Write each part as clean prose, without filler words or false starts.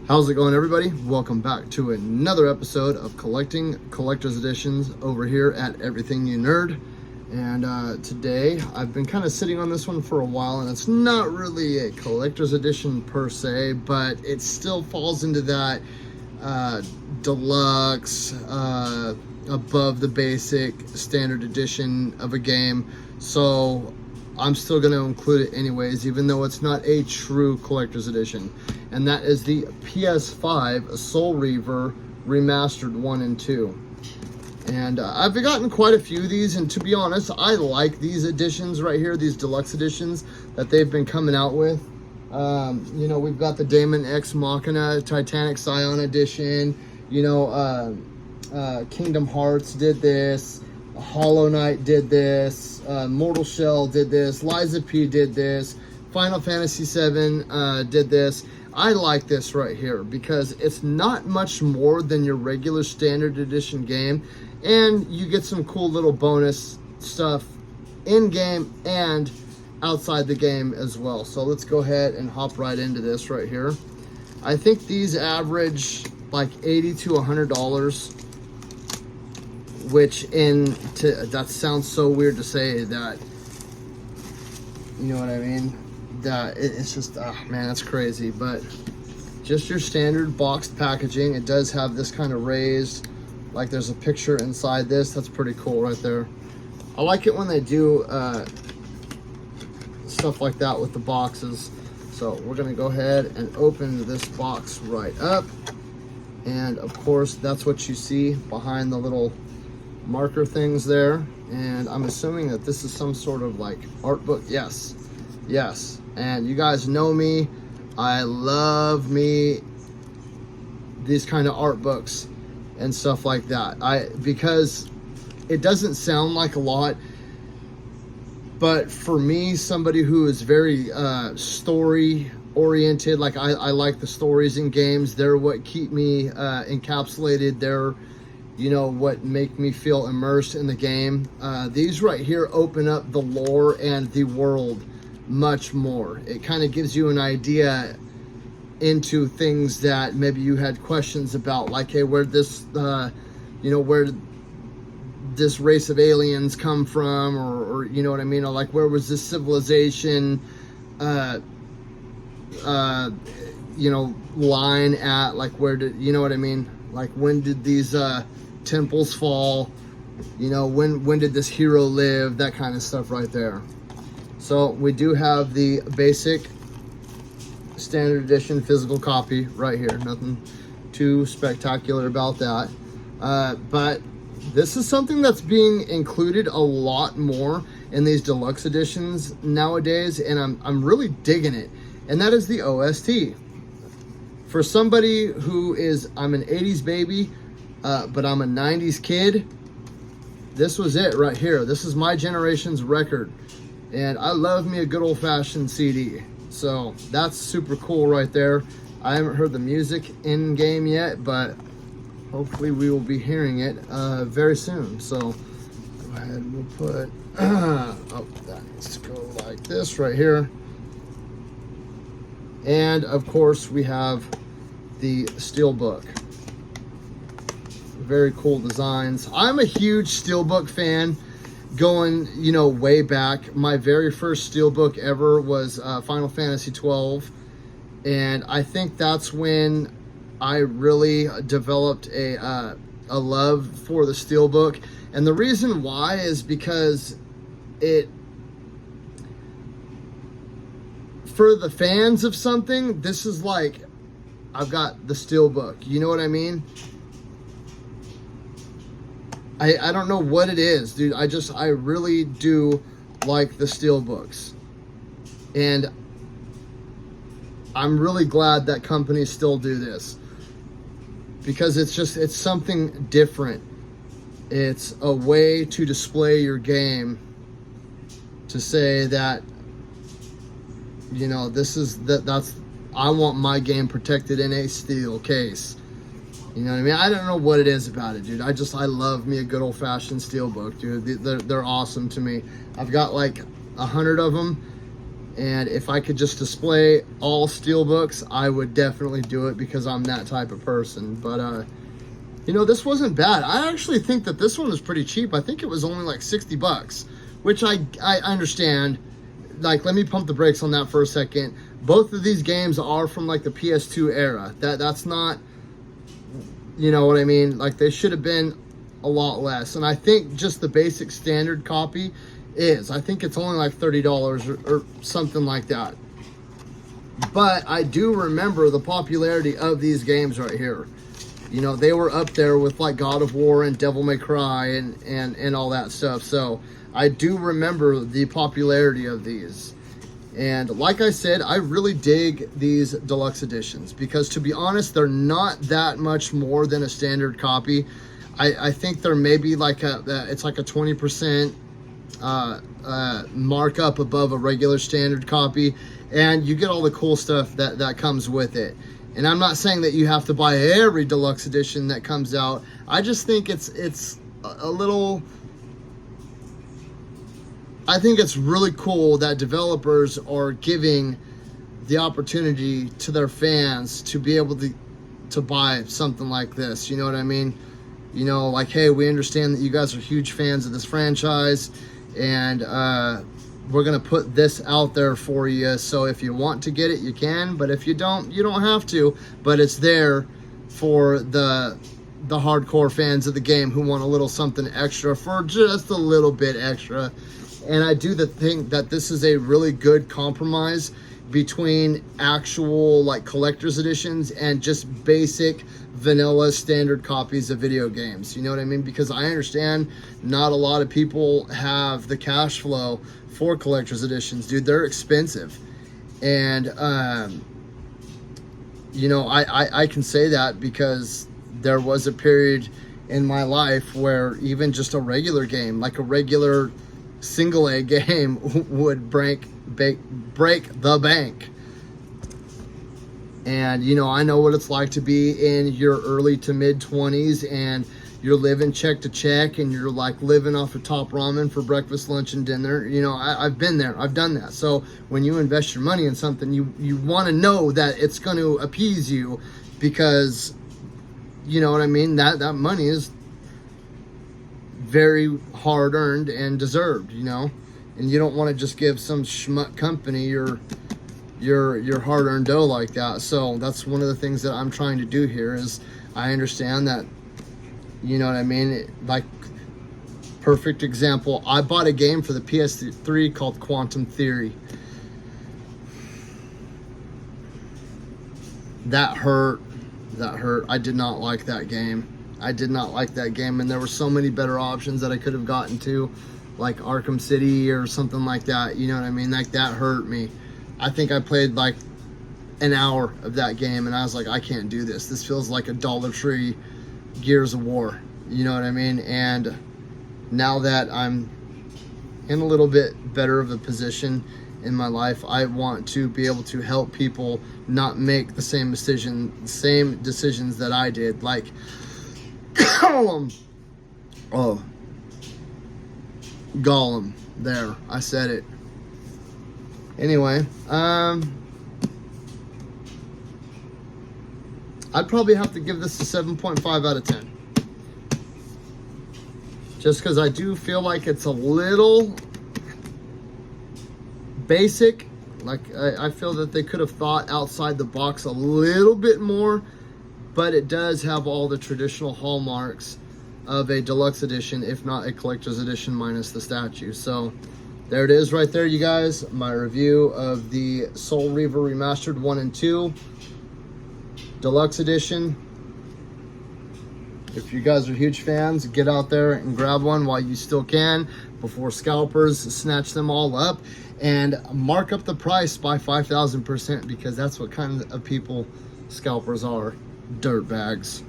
How's it going, everybody? Welcome back to another episode of Collecting Collector's Editions over here at Everything You Nerd. And today, I've been kind of sitting on this one for a while, and it's not really a collector's edition per se, but it still falls into that deluxe, above the basic standard edition of a game. So I'm still going to include it anyways, even though it's not a true collector's edition. And that is the PS5 Soul Reaver Remastered 1 and 2. And I've gotten quite a few of these, and to be honest, I like these editions right here, these deluxe editions that they've been coming out with. You know, we've got the Daemon X Machina Titanic Scion edition. You know, Kingdom Hearts did this. Hollow Knight did this. Mortal Shell did this. Liza P did this. Final Fantasy VII did this. I like this right here because it's not much more than your regular standard edition game, and you get some cool little bonus stuff in game and outside the game as well. So let's go ahead and hop right into this right here. I think these average like $80 to $100, which that sounds so weird to say that, you know what I mean? That it's just, oh man, that's crazy. But just your standard boxed packaging. It does have this kind of raised, like there's a picture inside this. That's pretty cool right there. I like it when they do stuff like that with the boxes. So we're gonna go ahead and open this box right up, and of course that's what you see behind the little marker things there. And I'm assuming that this is some sort of like art book. Yes. And you guys know me, I love me these kind of art books and stuff like that. Because it doesn't sound like a lot, but for me, somebody who is very story oriented, like I like the stories in games. They're what keep me encapsulated. They're, you know, what make me feel immersed in the game. These right here open up the lore and the world much more. It kind of gives you an idea into things that maybe you had questions about, like, hey, where this you know, where this race of aliens come from, or you know what I mean, or like where was this civilization you know, line at, like where did, you know what I mean, like when did these temples fall, you know, when did this hero live, that kind of stuff right there. So we do have the basic standard edition physical copy right here. Nothing too spectacular about that. But this is something that's being included a lot more in these deluxe editions nowadays, and I'm really digging it. And that is the OST. For somebody who is, I'm an 80s baby, but I'm a 90s kid, this was it right here. This is my generation's record. And I love me a good old-fashioned CD. So that's super cool right there. I haven't heard the music in game yet, but hopefully we will be hearing it very soon. So go ahead and we'll put, oh, that needs to go like this right here. And of course we have the steelbook. Very cool designs. I'm a huge steelbook fan. Going, you know, way back. My very first steelbook ever was Final Fantasy 12, and I think that's when I really developed a love for the steelbook. And the reason why is because for the fans of something, this is like, I've got the steelbook, you know what I mean? I don't know what it is, dude. I really do like the steelbooks. And I'm really glad that companies still do this. Because it's something different. It's a way to display your game. To say that, you know, that's I want my game protected in a steel case. You know what I mean? I don't know what it is about it, dude. I love me a good old-fashioned steelbook, dude. They're awesome to me. I've got like 100 of them, And if I could just display all steelbooks, I would definitely do it because I'm that type of person. But, you know, this wasn't bad. I actually think that this one was pretty cheap. I think it was only like 60 bucks, which I understand. Like, let me pump the brakes on that for a second. Both of these games are from like the PS2 era. That's not, you know what I mean? Like, they should have been a lot less. And I think just the basic standard copy is, I think it's only like $30 or something like that. But I do remember the popularity of these games right here. You know, they were up there with like God of War and Devil May Cry and all that stuff. So I do remember the popularity of these. And like I said, I really dig these deluxe editions because, to be honest, they're not that much more than a standard copy. I think they're maybe like it's like a 20% markup above a regular standard copy, and you get all the cool stuff that comes with it. And I'm not saying that you have to buy every deluxe edition that comes out. I just think it's a little, I think it's really cool that developers are giving the opportunity to their fans to be able to buy something like this. You know what I mean? You know, like, hey, we understand that you guys are huge fans of this franchise, and we're gonna put this out there for you. So if you want to get it, you can, but if you don't, you don't have to. But it's there for the hardcore fans of the game who want a little something extra, for just a little bit extra. And I do think that this is a really good compromise between actual like collector's editions and just basic vanilla standard copies of video games. You know what I mean? Because I understand not a lot of people have the cash flow for collector's editions, dude. They're expensive. And you know, I can say that because there was a period in my life where even just a regular game, like a regular single A game, would break the bank. And you know, I know what it's like to be in your early to mid 20s and you're living check to check and you're like living off of top ramen for breakfast, lunch, and dinner. You know, I've been there, I've done that. So when you invest your money in something, you want to know that it's going to appease you, because you know what I mean, that money is very hard earned and deserved, you know. And you don't want to just give some schmuck company your hard-earned dough like that. So that's one of the things that I'm trying to do here. Is I understand that, you know what I mean, like, perfect example, I bought a game for the PS3 called Quantum Theory. That hurt. I did not like that game. And there were so many better options that I could have gotten to, like Arkham City or something like that. You know what I mean? Like, that hurt me. I think I played like an hour of that game and I was like, I can't do this. This feels like a Dollar Tree Gears of War. You know what I mean? And now that I'm in a little bit better of a position in my life, I want to be able to help people not make the same decisions that I did. Like, Gollum. There, I said it. Anyway, I'd probably have to give this a 7.5 out of 10. Just because I do feel like it's a little basic. Like, I feel that they could have thought outside the box a little bit more, but it does have all the traditional hallmarks of a deluxe edition, if not a collector's edition minus the statue. So there it is right there, you guys. My review of the Soul Reaver Remastered 1 and 2 Deluxe Edition. If you guys are huge fans, get out there and grab one while you still can before scalpers snatch them all up, and mark up the price by 5,000%, because that's what kind of people scalpers are. Dirt bags.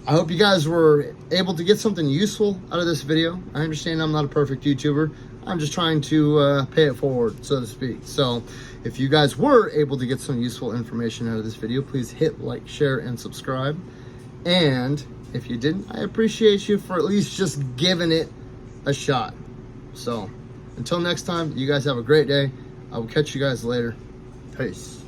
I hope you guys were able to get something useful out of this video. I understand I'm not a perfect YouTuber. I'm just trying to pay it forward, so to speak. So if you guys were able to get some useful information out of this video, please hit like, share, and subscribe. And if you didn't, I appreciate you for at least just giving it a shot. So until next time, you guys have a great day. I will catch you guys later. Peace.